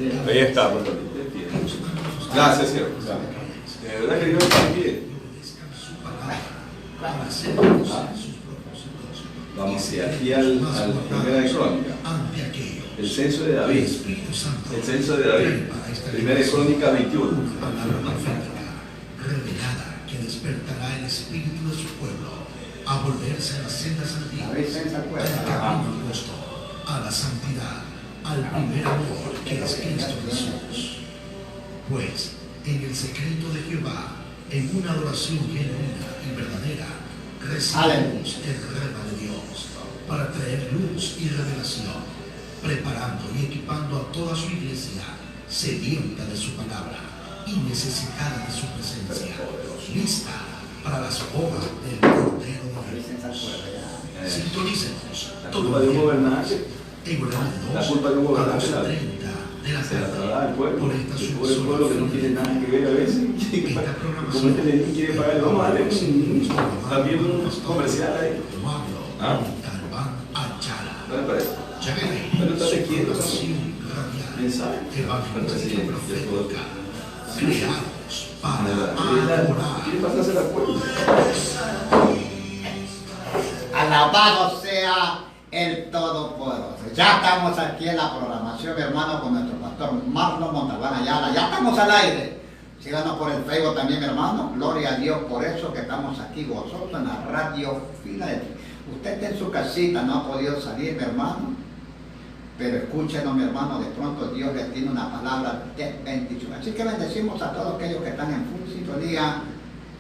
Ahí está. Gracias, siervo. De verdad que yo estoy aquí. Vamos aquí al Primera de Crónica. El censo de David. El censo de David. Primera de Crónica 21. Revelada que despertará el espíritu de su pueblo a volverse a las sendas antiguas, al camino opuesto, a la santidad, al primer amor que es Cristo Jesús. Pues en el secreto de Jehová, en una adoración genuina y verdadera, recibimos el rema de Dios para traer luz y revelación, preparando y equipando a toda su iglesia sedienta de su palabra y necesitada de su presencia, lista para las obras del Cordero de Dios. Sintonícenos todo el día en horario de 2 a 12:30 de la tarde por esta el pueblo que no tiene nada que ver a veces. Como este le quiere pagar, vamos a darle también un comercial ahí. ¿No le parece? Pero está quieto, mensaje. Creados para adorar. ¿Quiere pasarse la cuenta? Alabado sea el Todopoderoso. Ya estamos aquí en la programación, mi hermano, con nuestro pastor Marlon Montalbán Ayala. Ya estamos al aire. Síganos por el Facebook también, mi hermano. Gloria a Dios por eso que estamos aquí gozosos en la radio Filadelfia. Usted está en su casita, no ha podido salir, mi hermano. Pero escúchenos, mi hermano, de pronto Dios le tiene una palabra de bendición. Así que bendecimos a todos aquellos que están en full sintonía.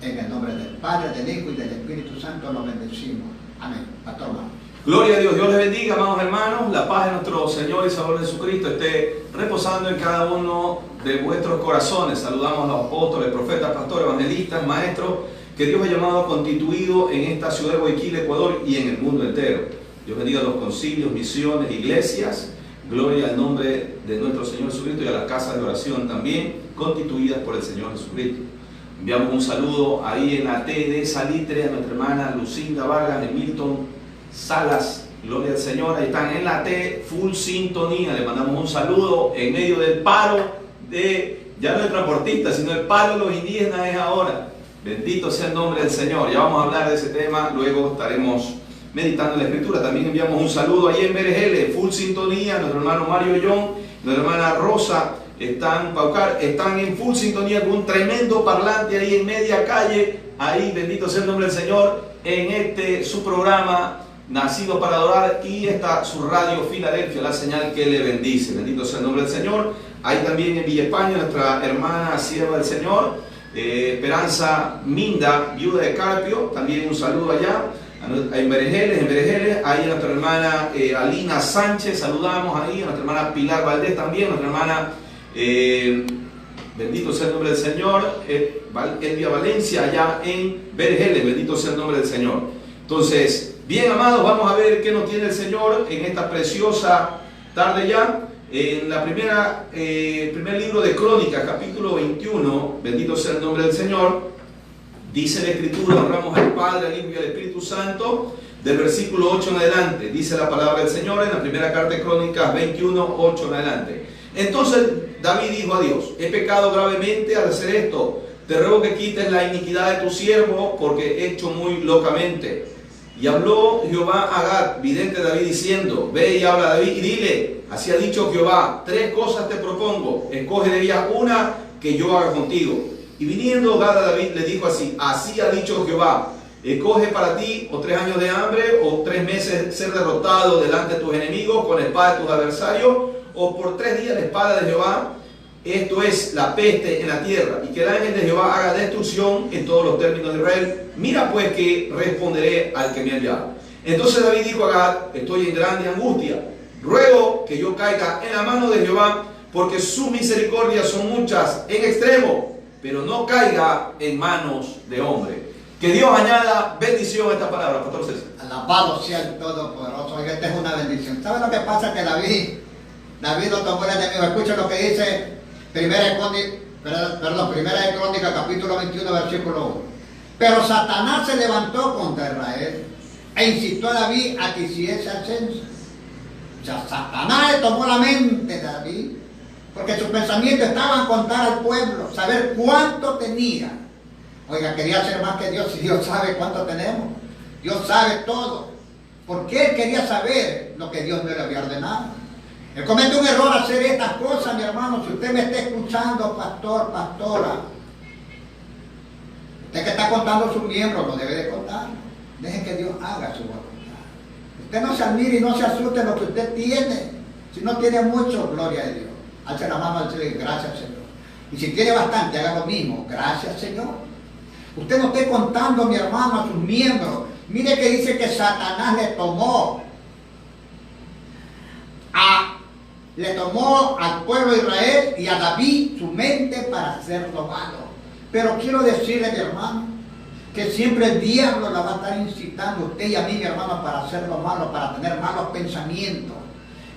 En el nombre del Padre, del Hijo y del Espíritu Santo los bendecimos. Amén. Pastor Marlon. Gloria a Dios, Dios les bendiga, amados hermanos. La paz de nuestro Señor y Salvador Jesucristo esté reposando en cada uno de vuestros corazones. Saludamos a los apóstoles, profetas, pastores, evangelistas, maestros que Dios ha llamado, constituido en esta ciudad de Guayaquil, Ecuador y en el mundo entero. Dios bendiga a los concilios, misiones, iglesias. Gloria al nombre de nuestro Señor Jesucristo y a las casas de oración también constituidas por el Señor Jesucristo. Enviamos un saludo ahí en la T de Salitre a nuestra hermana Lucinda Vargas de Milton Salas. Gloria al Señor. Ahí están en la T, full sintonía. Le mandamos un saludo en medio del paro de, ya no el transportista, sino el paro de los indígenas es ahora. Bendito sea el nombre del Señor. Ya vamos a hablar de ese tema, luego estaremos meditando en la Escritura. También enviamos un saludo ahí en Berejele, full sintonía. Nuestro hermano Mario John, nuestra hermana Rosa, están en full sintonía con un tremendo parlante ahí en media calle. Ahí, bendito sea el nombre del Señor, en su programa Nacido para Adorar, y está su radio Filadelfia, la señal que le bendice. Bendito sea el nombre del Señor. Ahí también en Villa España, nuestra hermana sierva del Señor, Esperanza Minda, viuda de Carpio, también un saludo allá. En Berejeles, ahí a nuestra hermana Alina Sánchez, saludamos ahí, a nuestra hermana Pilar Valdés también, a nuestra hermana, bendito sea el nombre del Señor, Elvia Valencia, allá en Berejeles, bendito sea el nombre del Señor. Entonces, bien amados, vamos a ver qué nos tiene el Señor en esta preciosa tarde ya. En la primer libro de Crónicas, capítulo 21, bendito sea el nombre del Señor. Dice la Escritura, honramos al Padre, al Hijo y al Espíritu Santo, del versículo 8 en adelante. Dice la palabra del Señor en la primera carta de Crónicas 21, 8 en adelante. Entonces David dijo a Dios: he pecado gravemente al hacer esto. Te ruego que quites la iniquidad de tu siervo, porque he hecho muy locamente. Y habló Jehová a Gad, vidente de David, diciendo: ve y habla a David y dile, así ha dicho Jehová, 3 cosas te propongo, escoge de ellas una que yo haga contigo. Y viniendo Gad a David le dijo así: así ha dicho Jehová, escoge para ti o 3 años de hambre, o 3 meses ser derrotado delante de tus enemigos con la espada de tus adversarios, o por 3 días la espada de Jehová, esto es la peste en la tierra, y que el ángel de Jehová haga destrucción en todos los términos de Israel. Mira pues que responderé al que me ha enviado. Entonces David dijo a Gad: estoy en grande angustia, ruego que yo caiga en la mano de Jehová, porque sus misericordias son muchas en extremo, pero no caiga en manos de hombre. Que Dios añada bendición a esta palabra, Pastor César. Alabado sea el Todopoderoso. Oiga, esta es una bendición. ¿Sabe lo que pasa? Que David lo tomó el enemigo. Escucha lo que dice Primera de Crónicas, capítulo 21, versículo 1. Pero Satanás se levantó contra Israel e incitó a David a que hiciese ascenso. O sea, Satanás le tomó la mente de David Porque sus pensamientos estaban contar al pueblo, saber cuánto tenía. Oiga, quería ser más que Dios, y Dios sabe cuánto tenemos. Dios sabe todo. ¿Por qué él quería saber lo que Dios no le había ordenado? Él comete un error hacer estas cosas, mi hermano. Si usted me está escuchando, pastor, pastora, usted que está contando sus miembros, no debe de contarlo. Deje que Dios haga su voluntad. Usted no se admire y no se asuste lo que usted tiene. Si no tiene mucho, gloria a Dios. Alce la mano al cielo y gracias, Señor. Y si tiene bastante, haga lo mismo. Gracias, Señor. Usted no esté contando, mi hermano, a sus miembros. Mire que dice que Satanás le tomó al pueblo de Israel y a David su mente para hacerlo malo. Pero quiero decirle, mi hermano, que siempre el diablo la va a estar incitando a usted y a mí, mi hermano, para hacerlo malo, para tener malos pensamientos.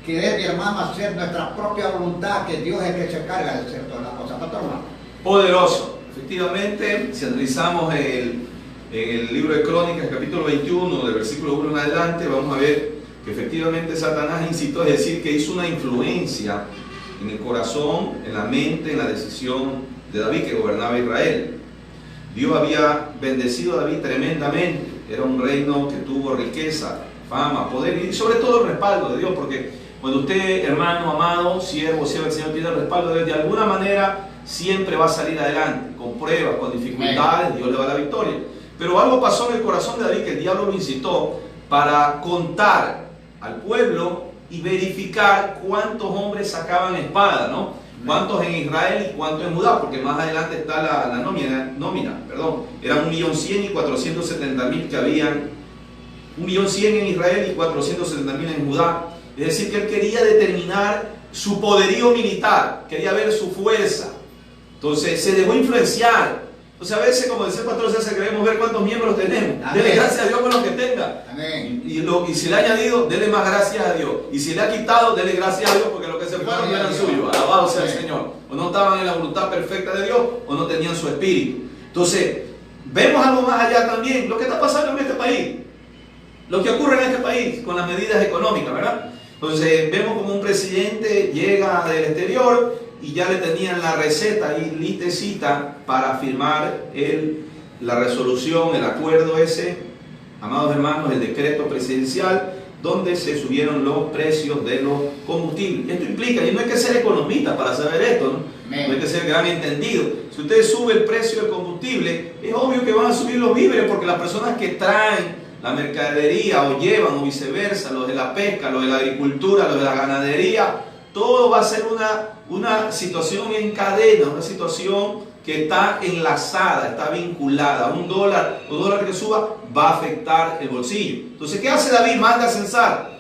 Querer, mi hermano, hacer nuestra propia voluntad, que Dios es el que se carga de hacer todas las cosas. Pastor, hermano. Poderoso. Efectivamente, si analizamos el libro de Crónicas, capítulo 21, del versículo 1 en adelante, vamos a ver que efectivamente Satanás incitó, es decir, que hizo una influencia en el corazón, en la mente, en la decisión de David, que gobernaba Israel. Dios había bendecido a David tremendamente. Era un reino que tuvo riqueza, fama, poder y sobre todo el respaldo de Dios, porque cuando usted, hermano, amado, siervo, sierva del Señor, tiene el respaldo de Dios, de alguna manera siempre va a salir adelante, con pruebas, con dificultades, Dios le va a la victoria. Pero algo pasó en el corazón de David, que el diablo lo incitó para contar al pueblo y verificar cuántos hombres sacaban espada, ¿no? Cuántos en Israel y cuántos en Judá, porque más adelante está la nómina, eran 1.100.000 y 470.000 que habían, 1.100.000 en Israel y 470.000 en Judá. Es decir, que él quería determinar su poderío militar, quería ver su fuerza. Entonces se dejó influenciar. Entonces a veces, como decía el pastor César, queremos ver cuántos miembros tenemos. Amén. Dele gracias a Dios por lo que tenga. Amén. Y si le ha añadido, dele más gracias a Dios. Y si le ha quitado, dele gracias a Dios, porque lo que se fueron no eran suyos. Alabado sea el Señor. O no estaban en la voluntad perfecta de Dios, o no tenían su espíritu. Entonces, vemos algo más allá también. Lo que está pasando en este país. Lo que ocurre en este país con las medidas económicas, ¿verdad? Entonces, vemos como un presidente llega del exterior y ya le tenían la receta ahí listecita para firmar la resolución, el acuerdo ese, amados hermanos, el decreto presidencial, donde se subieron los precios de los combustibles. Esto implica, y no hay que ser economista para saber esto, ¿no? No hay que ser gran entendido. Si usted sube el precio del combustible, es obvio que van a subir los víveres, porque las personas que traen la mercadería o llevan o viceversa, los de la pesca, los de la agricultura, los de la ganadería, todo va a ser una situación en cadena, una situación que está enlazada, está vinculada. Un dólar que suba va a afectar el bolsillo. Entonces, ¿qué hace David? Manda a censar.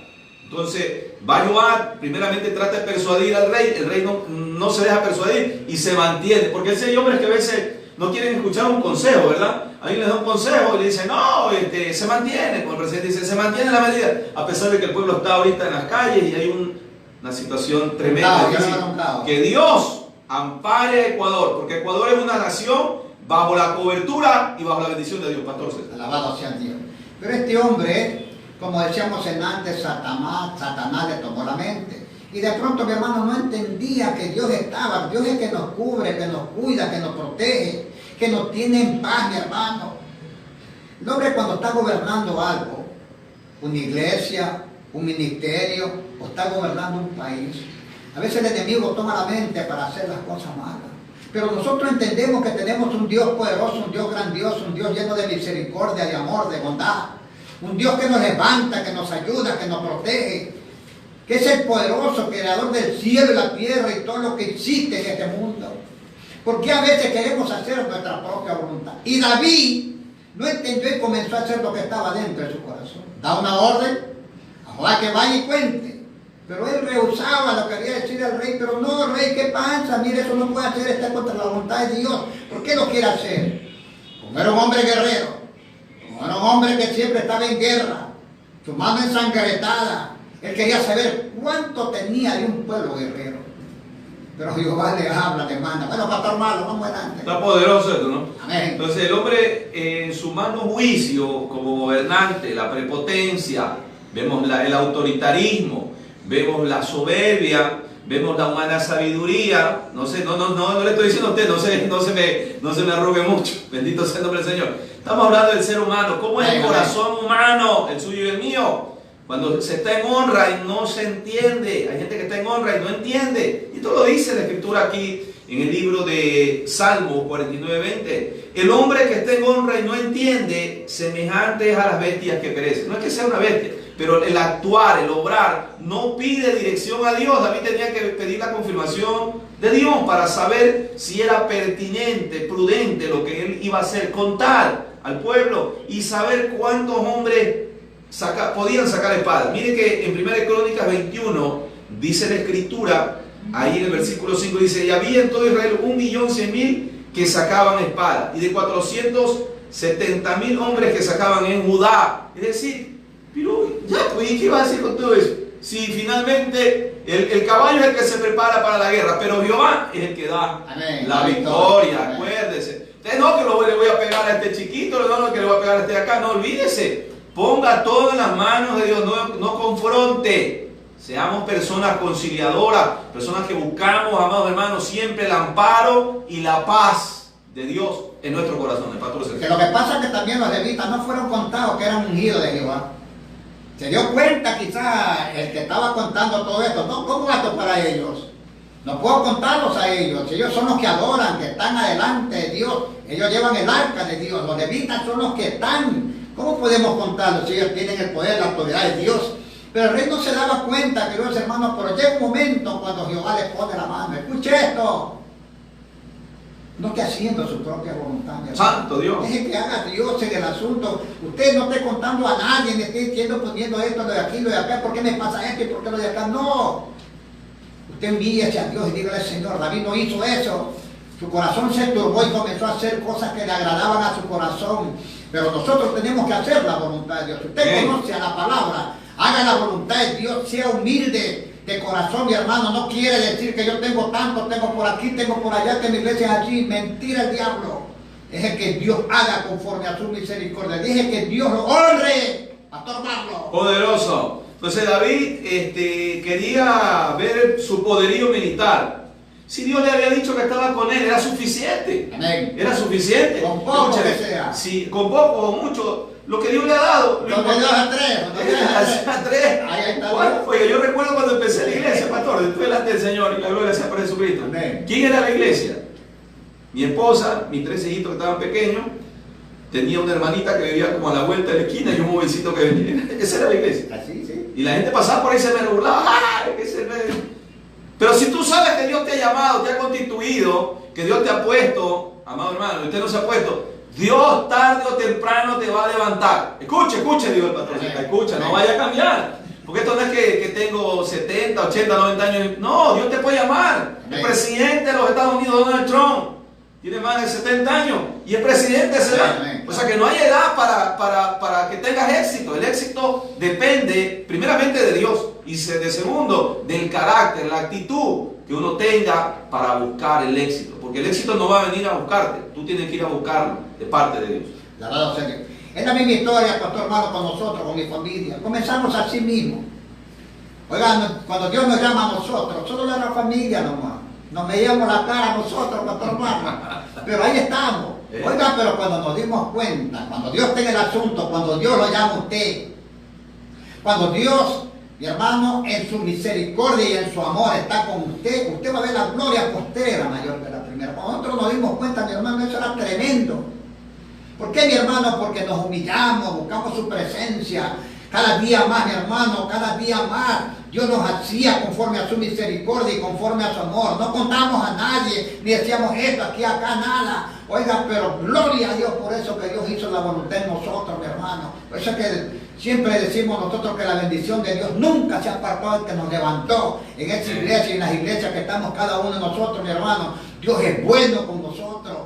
Entonces, va Joab, primeramente trata de persuadir al rey, el rey no se deja persuadir y se mantiene, porque hay hombres que a veces no quieren escuchar un consejo, ¿verdad? Alguien les da un consejo y le dice, no, se mantiene, como el presidente dice, se mantiene la medida, a pesar de que el pueblo está ahorita en las calles y hay una situación tremenda. Que Dios ampare a Ecuador, porque Ecuador es una nación bajo la cobertura y bajo la bendición de Dios, pastor César. Alabado sea Dios. Pero este hombre, como decíamos en antes, Satanás le tomó la mente. Y de pronto, mi hermano, no entendía que Dios estaba. Dios es que nos cubre, que nos cuida, que nos protege, que nos tiene en paz, mi hermano. El hombre, cuando está gobernando algo, una iglesia, un ministerio, o está gobernando un país, a veces el enemigo toma la mente para hacer las cosas malas. Pero nosotros entendemos que tenemos un Dios poderoso, un Dios grandioso, un Dios lleno de misericordia, de amor, de bondad. Un Dios que nos levanta, que nos ayuda, que nos protege, que es el poderoso creador del cielo y la tierra y todo lo que existe en este mundo. Porque a veces queremos hacer nuestra propia voluntad. Y David no entendió y comenzó a hacer lo que estaba dentro de su corazón. Da una orden a Joab que vaya y cuente. Pero él rehusaba lo que quería decir al rey. Pero no, rey, ¿qué pasa? Mire, eso no puede hacer, está contra la voluntad de Dios. ¿Por qué lo quiere hacer? Como era un hombre guerrero, como era un hombre que siempre estaba en guerra, su mano ensangrentada, él quería saber cuánto tenía de un pueblo guerrero. Pero Jehová le habla, le manda. Bueno, pastor malo, vamos adelante. Está poderoso esto, ¿no? Amén. Entonces el hombre en su mano juicio como gobernante, la prepotencia, vemos el autoritarismo, vemos la soberbia, vemos la humana sabiduría. No sé, no le estoy diciendo a usted, no se me arrugue mucho. Bendito sea el nombre del Señor. Estamos hablando del ser humano. ¿Cómo es el corazón humano, el suyo y el mío? Cuando se está en honra y no se entiende. Hay gente que está en honra y no entiende. Y esto lo dice la Escritura aquí en el libro de Salmos 49:20. El hombre que está en honra y no entiende, semejante es a las bestias que perecen. No es que sea una bestia, pero el actuar, el obrar, no pide dirección a Dios. David tenía que pedir la confirmación de Dios para saber si era pertinente, prudente lo que él iba a hacer, contar al pueblo y saber cuántos hombres podían sacar espada. Mire que en 1 Crónicas 21 dice la Escritura, ahí en el versículo 5 dice: y había en todo Israel 1.100.000 que sacaban espada, y de 470.000 hombres que sacaban en Judá. Es decir, pero ya, pues, ¿y qué va a decir con todo eso? Si finalmente el caballo es el que se prepara para la guerra, pero Jehová es el que da la victoria. Acuérdese. Usted no que le voy a pegar a este chiquito, no que le voy a pegar a este de acá, no olvídese. Ponga todo en las manos de Dios, no confronte. Seamos personas conciliadoras, personas que buscamos, amados hermanos, siempre el amparo y la paz de Dios en nuestro corazón. El pastor Sergio. Que lo que pasa es que también los levitas no fueron contados que eran ungidos de Jehová. Se dio cuenta quizás el que estaba contando todo esto. No, ¿cómo esto para ellos? No puedo contarlos a ellos. Ellos son los que adoran, que están adelante de Dios. Ellos llevan el arca de Dios. Los levitas son los que están. ¿Cómo podemos contarlos si ellos tienen el poder, la autoridad de Dios? Pero el rey no se daba cuenta, queridos hermanos, pero llega un momento cuando Jehová le pone la mano. Escuche esto. No esté haciendo su propia voluntad. Santo Dios. Deje que haga Dios en el asunto. Usted no esté contando a nadie, le esté diciendo, poniendo esto, lo de aquí, lo de acá, ¿por qué me pasa esto y por qué lo de acá? No. Usted envíese a Dios y dígale: Señor, David no hizo eso. Su corazón se turbó y comenzó a hacer cosas que le agradaban a su corazón. Pero nosotros tenemos que hacer la voluntad de Dios. Usted conoce a la palabra, haga la voluntad de Dios, sea humilde de corazón, mi hermano. No quiere decir que yo tengo tanto, tengo por aquí, tengo por allá, que mi iglesia es allí. Mentira el diablo. Deje que Dios haga conforme a su misericordia. Deje que Dios lo honre. Pastor Marlo. Poderoso. Entonces David quería ver su poderío militar. Si Dios le había dicho que estaba con él, era suficiente. Amén. Era suficiente. Con poco que sea. Sí, con poco o mucho. Lo que Dios le ha dado. Lo que Dios a tres. Ahí está. Oye, yo recuerdo cuando empecé la iglesia, pastor, estuve delante del Señor y la gloria sea para Jesucristo. Amén. ¿Quién era la iglesia? Mi esposa, mis 3 hijitos que estaban pequeños, tenía una hermanita que vivía como a la vuelta de la esquina y un jovencito que venía. Esa era la iglesia. Así, sí. Y la gente pasaba por ahí y se me burlaba. ¡Ay! Pero si tú sabes que Dios te ha llamado, te ha constituido, que Dios te ha puesto, amado hermano, y usted no se ha puesto, Dios tarde o temprano te va a levantar. Escuche, digo el pastor. Escucha, no vaya a cambiar. Porque esto no es que tengo 70, 80, 90 años. No, Dios te puede llamar. El presidente de los Estados Unidos, Donald Trump, tiene más de 70 años y es presidente de esa edad. O sea que no hay edad para que tengas éxito. El éxito depende primeramente de Dios y de segundo del carácter, la actitud que uno tenga para buscar el éxito. Porque el éxito no va a venir a buscarte, tú tienes que ir a buscarlo de parte de Dios. Alabado sea Dios. Es la misma historia, pastor hermano, con nosotros, con mi familia. Comenzamos así mismo. Oigan, cuando Dios nos llama a nosotros, solo era la familia nomás. Nos veíamos la cara a nosotros, pastor hermano. Pero ahí estamos. Oigan, pero cuando nos dimos cuenta, cuando Dios está en el asunto, cuando Dios lo llama a usted, cuando Dios, mi hermano, en su misericordia y en su amor está con usted, usted va a ver la gloria postrera mayor que la primera. Cuando nosotros nos dimos cuenta, mi hermano, eso era tremendo. ¿Por qué, mi hermano? Porque nos humillamos, buscamos su presencia. Cada día más, mi hermano, cada día más. Dios nos hacía conforme a su misericordia y conforme a su amor. No contamos a nadie, ni decíamos esto, aquí, acá, nada. Oiga, pero gloria a Dios por eso que Dios hizo la voluntad en nosotros, mi hermano. Por eso es que siempre decimos nosotros que la bendición de Dios nunca se apartó del que nos levantó en esta iglesia y en las iglesias que estamos cada uno de nosotros, mi hermano. Dios es bueno con nosotros.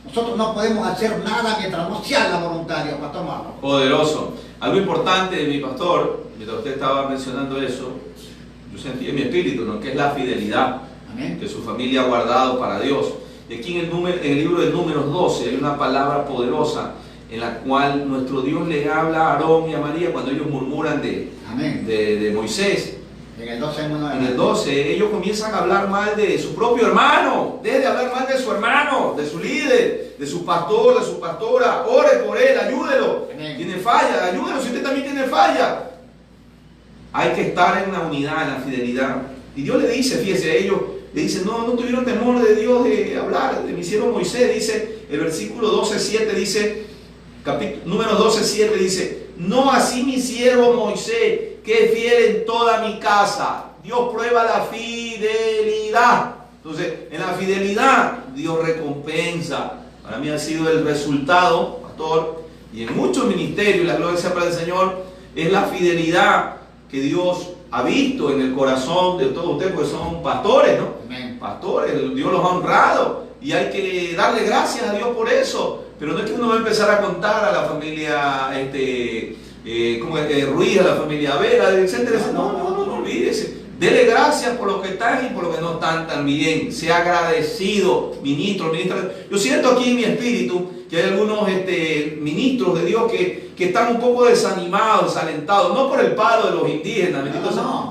Nosotros no podemos hacer nada mientras no sea la voluntad de Dios, pastor Marlo. Poderoso. Algo importante de mi pastor, mientras usted estaba mencionando eso, yo sentí en mi espíritu, ¿no?, que es la fidelidad. Amén. Que su familia ha guardado para Dios. Y aquí en el libro de Números 12 hay una palabra poderosa en la cual nuestro Dios le habla a Aarón y a María cuando ellos murmuran de Moisés. En el 12, en el 12, ellos comienzan a hablar mal de su propio hermano. Deje de hablar mal de su hermano, de su líder, de su pastor, de su pastora. Ore por él, ayúdelo. Amén. Tiene falla, ayúdelo si usted también tiene falla. Hay que estar en la unidad, en la fidelidad. Y Dios le dice, fíjese, a ellos le dicen, no tuvieron temor de Dios de hablar, me hicieron Moisés, dice, el versículo 12:7 dice, número 12:7 dice, no así mi siervo Moisés, que es fiel en toda mi casa. Dios prueba la fidelidad. Entonces, en la fidelidad, Dios recompensa. Para mí ha sido el resultado, pastor, y en muchos ministerios, la gloria sea para el Señor, es la fidelidad que Dios ha visto en el corazón de todos ustedes, porque son pastores, ¿no? Amén. Pastores, Dios los ha honrado y hay que darle gracias a Dios por eso. Pero no es que uno va a empezar a contar a la familia Ruiz, a la familia Vera, etcétera. No olvídese. Dele gracias por los que están y por los que no están también. Sea agradecido, ministro. Yo siento aquí en mi espíritu que hay algunos ministros de Dios que están un poco desanimados, desalentados, no por el paro de los indígenas,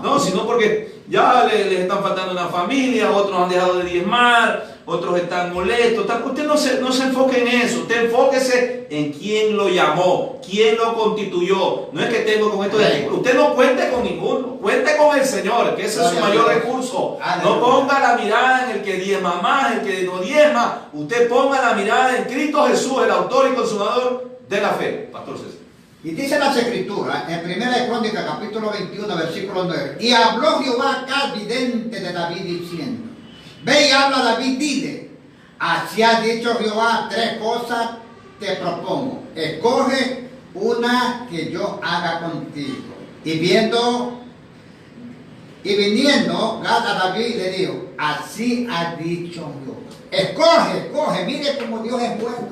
no, sino porque ya les están faltando una familia, otros han dejado de diezmar, otros están molestos. Usted no se enfoque en eso, usted enfóquese en quién lo llamó, quién lo constituyó. No es que tengo con esto de usted no cuente con ninguno, cuente con el Señor, que ese es su mayor recurso. No ponga la mirada en el que diezma más, el que no diezma. Usted ponga la mirada en Cristo Jesús, el autor y consumador de la fe. Pastor César. Y dice las Escrituras, en 1 Crónicas, capítulo 21, versículo 9, y habló Jehová acá vidente de David diciendo, ve y habla a David, dile, así ha dicho Jehová, 3 cosas te propongo, escoge una que yo haga contigo. Y viniendo Gad a David le dijo, así ha dicho Jehová, escoge, mire cómo Dios es bueno.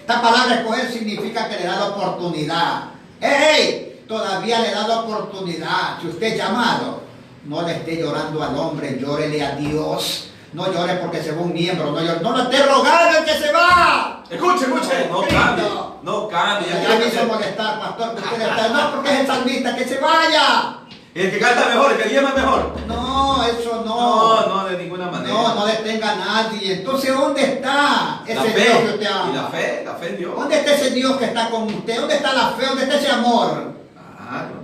Esta palabra escoger significa que le da la oportunidad. ¡Ey! Todavía le da la oportunidad. Si usted es llamado, no le esté llorando al hombre, llórele a Dios. No llore porque se va un miembro, no le esté rogando el que se va. Escuche, no cambie. Ya me hizo molestar, pastor, que usted está, no porque es el salmista, que se vaya. El que canta mejor, el que diezma mejor. No, eso no. No, de ninguna manera. No detenga a nadie. Entonces, ¿dónde está ese Dios que usted ama? Y la fe en Dios. ¿Dónde está ese Dios que está con usted? ¿Dónde está la fe? ¿Dónde está ese amor?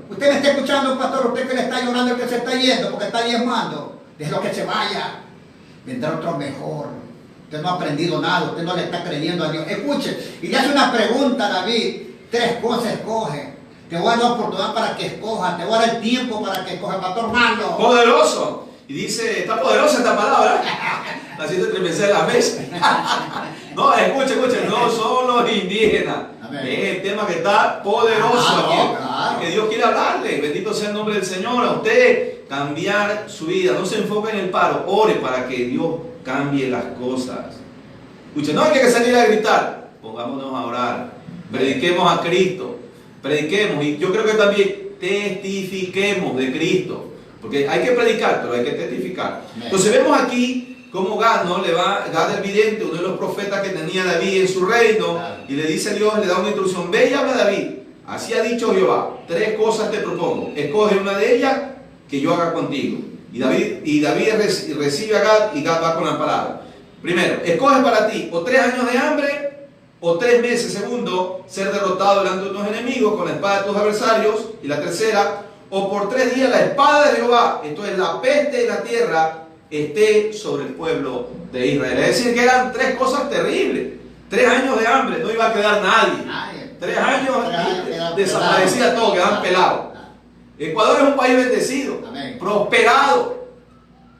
Usted me está escuchando, pastor, usted que le está llorando, el que se está yendo, porque está diezmando. Déjelo que se vaya. Vendrá otro mejor. Usted no ha aprendido nada, usted no le está creyendo a Dios. Escuche, y le hace una pregunta a David. 3 cosas escoge. Te voy a dar la oportunidad para que escojas, te voy a dar el tiempo para que escojas, pastor Marlo. Poderoso. Y dice, está poderosa esta palabra. Así te estremecer la mesa. No, escuche, no son los indígenas. Amén. Es el tema que está poderoso aquí. Claro. Que Dios quiere hablarle. Bendito sea el nombre del Señor. A usted cambiar su vida. No se enfoque en el paro. Ore para que Dios cambie las cosas. Escuche, no hay que salir a gritar. Pongámonos a orar. Prediquemos a Cristo. Prediquemos, y yo creo que también testifiquemos de Cristo, porque hay que predicar, pero hay que testificar. Entonces vemos aquí cómo Gad, ¿no? Gad el vidente, uno de los profetas que tenía David en su reino, y le dice a Dios, le da una instrucción, ve y habla a David, así ha dicho Jehová, 3 cosas te propongo, escoge una de ellas que yo haga contigo. Y David recibe a Gad, y Gad va con la palabra. Primero, escoge para ti o 3 años de hambre, o 3 meses. Segundo, ser derrotado delante de tus enemigos con la espada de tus adversarios. Y la tercera, o por 3 días la espada de Jehová, esto es la peste de la tierra, esté sobre el pueblo de Israel. Es decir, que eran 3 cosas terribles. 3 años de hambre, no iba a quedar nadie. 3 años desaparecía todo, quedaban pelados. Ecuador es un país bendecido, prosperado.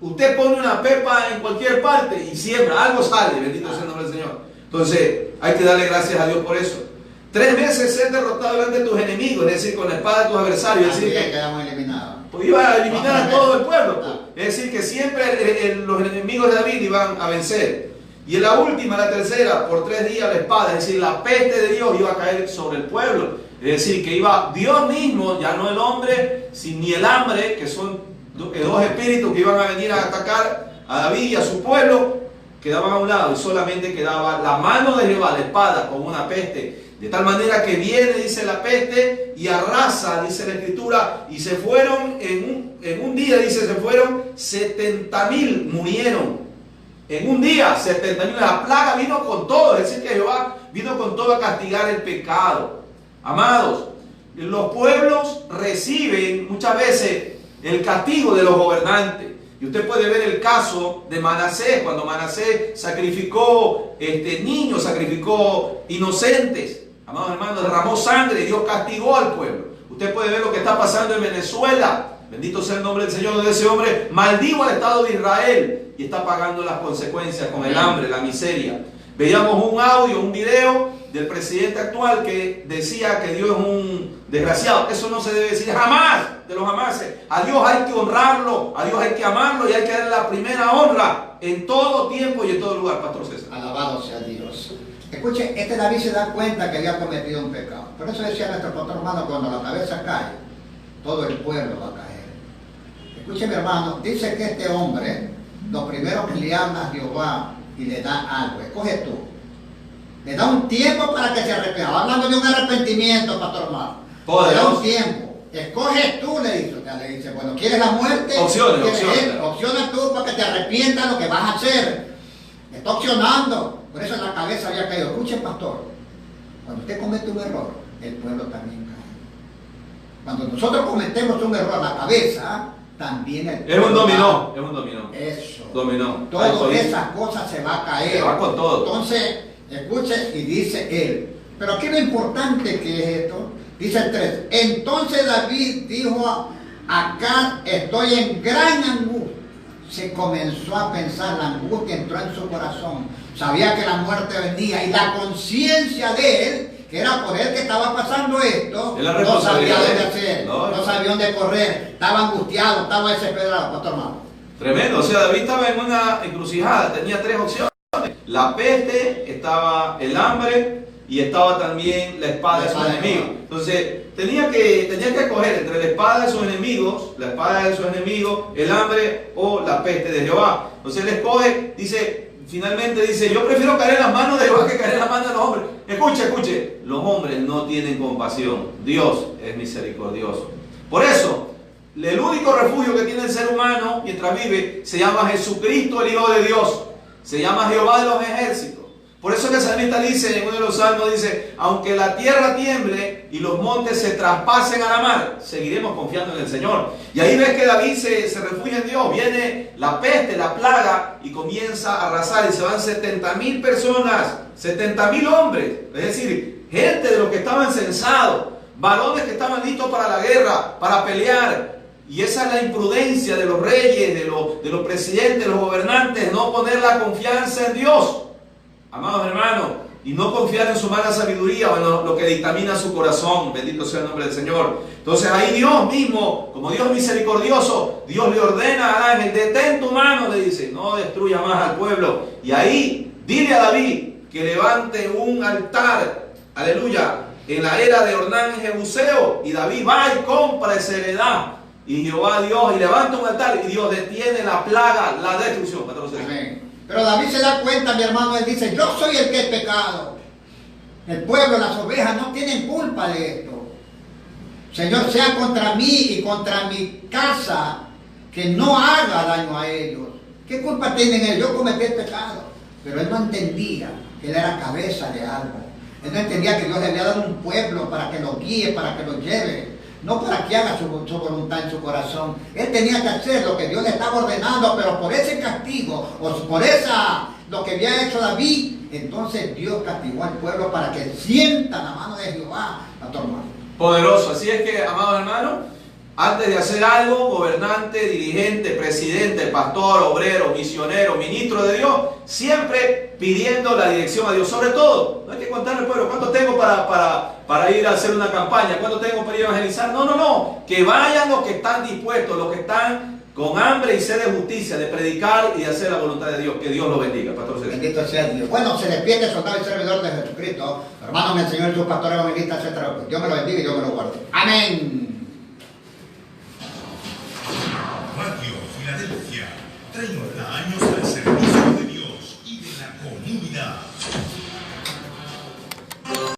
Usted pone una pepa en cualquier parte y siembra, algo sale, bendito sea el nombre del Señor. Entonces, hay que darle gracias a Dios por eso. 3 meses ser derrotado delante de tus enemigos, es decir, con la espada de tus adversarios. Es decir, que quedamos eliminados. Pues iba a eliminar a todo el pueblo. Pues. Es decir, que siempre los enemigos de David iban a vencer. Y en la última, la tercera, por 3 días la espada, es decir, la peste de Dios iba a caer sobre el pueblo. Es decir, que iba Dios mismo, ya no el hombre, ni el hambre, que son 2 espíritus que iban a venir a atacar a David y a su pueblo, quedaban a un lado y solamente quedaba la mano de Jehová, la espada, con una peste De tal manera que viene, dice la peste, y arrasa, dice la Escritura, y se fueron en un día, dice, se fueron 70,000, murieron. En un día, 70,000. La plaga vino con todo, es decir, que Jehová vino con todo a castigar el pecado. Amados, los pueblos reciben muchas veces el castigo de los gobernantes. Y usted puede ver el caso de Manasés, cuando Manasés sacrificó niños, sacrificó inocentes. Amados hermanos, derramó sangre y Dios castigó al pueblo. Usted puede ver lo que está pasando en Venezuela. Bendito sea el nombre del Señor, donde ese hombre maldijo al Estado de Israel y está pagando las consecuencias con el hambre, la miseria. Veíamos un audio, un video del presidente actual que decía que Dios es un desgraciado. Eso no se debe decir jamás, de los jamases. A Dios hay que honrarlo, a Dios hay que amarlo y hay que darle la primera honra en todo tiempo y en todo lugar, Pastor César. Alabado sea Dios. Escuche, David se da cuenta que había cometido un pecado. Por eso decía nuestro pastor hermano, cuando la cabeza cae, todo el pueblo va a caer. Escuche, mi hermano, dice que este hombre, lo primero que le habla a Jehová y le da algo, escoge tú. Le da un tiempo para que se arrepienta. Hablando de un arrepentimiento, pastor hermano. Le da un tiempo. Escoge tú, le dice, bueno, ¿quieres la muerte? Opciona tú para que te arrepientas lo que vas a hacer. Está opcionando. Por eso en la cabeza había caído. Escuche, pastor, cuando usted comete un error, el pueblo también cae. Cuando nosotros cometemos un error, la cabeza también el pueblo. Es un dominó, es un dominó. Eso. Dominó. Todas esas cosas se va a caer. Se va con todo. Entonces, escuche y dice él. Pero aquí lo importante que es esto, dice el 3. Entonces David dijo a Acab, estoy en gran angustia. Se comenzó a pensar, la angustia entró en su corazón. Sabía que la muerte venía y la conciencia de él, que era por él que estaba pasando esto, no sabía dónde hacer, no sabía dónde correr, estaba angustiado, estaba desesperado, pastor hermano. Tremendo, o sea, David estaba en una encrucijada, tenía tres opciones. La peste, estaba el hambre y estaba también la espada de sus enemigos. Entonces, tenía que escoger entre la espada de sus enemigos, el hambre o la peste de Jehová. Entonces él escoge, finalmente dice, yo prefiero caer en las manos de Jehová que caer en las manos de los hombres. Escuche, los hombres no tienen compasión, Dios es misericordioso. Por eso, el único refugio que tiene el ser humano mientras vive se llama Jesucristo, el Hijo de Dios. Se llama Jehová de los ejércitos. Por eso que el salmista dice, en uno de los salmos dice, aunque la tierra tiemble y los montes se traspasen a la mar, seguiremos confiando en el Señor. Y ahí ves que David se refugia en Dios. Viene la peste, la plaga, y comienza a arrasar, y se van 70,000 personas, 70,000 hombres, es decir, gente de los que estaban censados, varones que estaban listos para la guerra, para pelear. Y esa es la imprudencia de los reyes, de los presidentes, de los gobernantes, no poner la confianza en Dios, amados hermanos, y no confiar en su mala sabiduría o en lo que dictamina su corazón. Bendito sea el nombre del Señor. Entonces ahí Dios mismo, como Dios misericordioso, Dios le ordena al ángel, detén tu mano, le dice, no destruya más al pueblo. Y ahí dile a David que levante un altar, aleluya, en la era de Ornán Jebuseo, y David va y compra esa heredad. Y Jehová Dios, y levanta un altar, y Dios detiene la plaga, la destrucción. Amén. Pero David se da cuenta, mi hermano, él dice, yo soy el que he pecado. El pueblo, las ovejas no tienen culpa de esto. Señor, sea contra mí y contra mi casa, que no haga daño a ellos. ¿Qué culpa tienen ellos? Yo cometí el pecado. Pero él no entendía que él era cabeza de algo. Él no entendía que Dios le había dado un pueblo para que lo guíe, para que lo lleve. No para que haga su voluntad en su corazón. Él tenía que hacer lo que Dios le estaba ordenando, pero por ese castigo, o por lo que había hecho David, entonces Dios castigó al pueblo para que sienta la mano de Jehová, pastor hermano. Poderoso. Así es que, amados hermanos, antes de hacer algo, gobernante, dirigente, presidente, pastor, obrero, misionero, ministro de Dios, siempre pidiendo la dirección a Dios. Sobre todo, no hay que contarle al pueblo cuánto tengo para ir a hacer una campaña, cuánto tengo para ir a evangelizar. No. Que vayan los que están dispuestos, los que están con hambre y sed de justicia, de predicar y de hacer la voluntad de Dios. Que Dios lo bendiga, pastor César. Bendito sea Dios. Bueno, se despide soldado y servidor de Jesucristo, hermano, mi Señor, su pastor evangelista, etc. Dios me lo bendiga y Dios me lo guarde. Amén.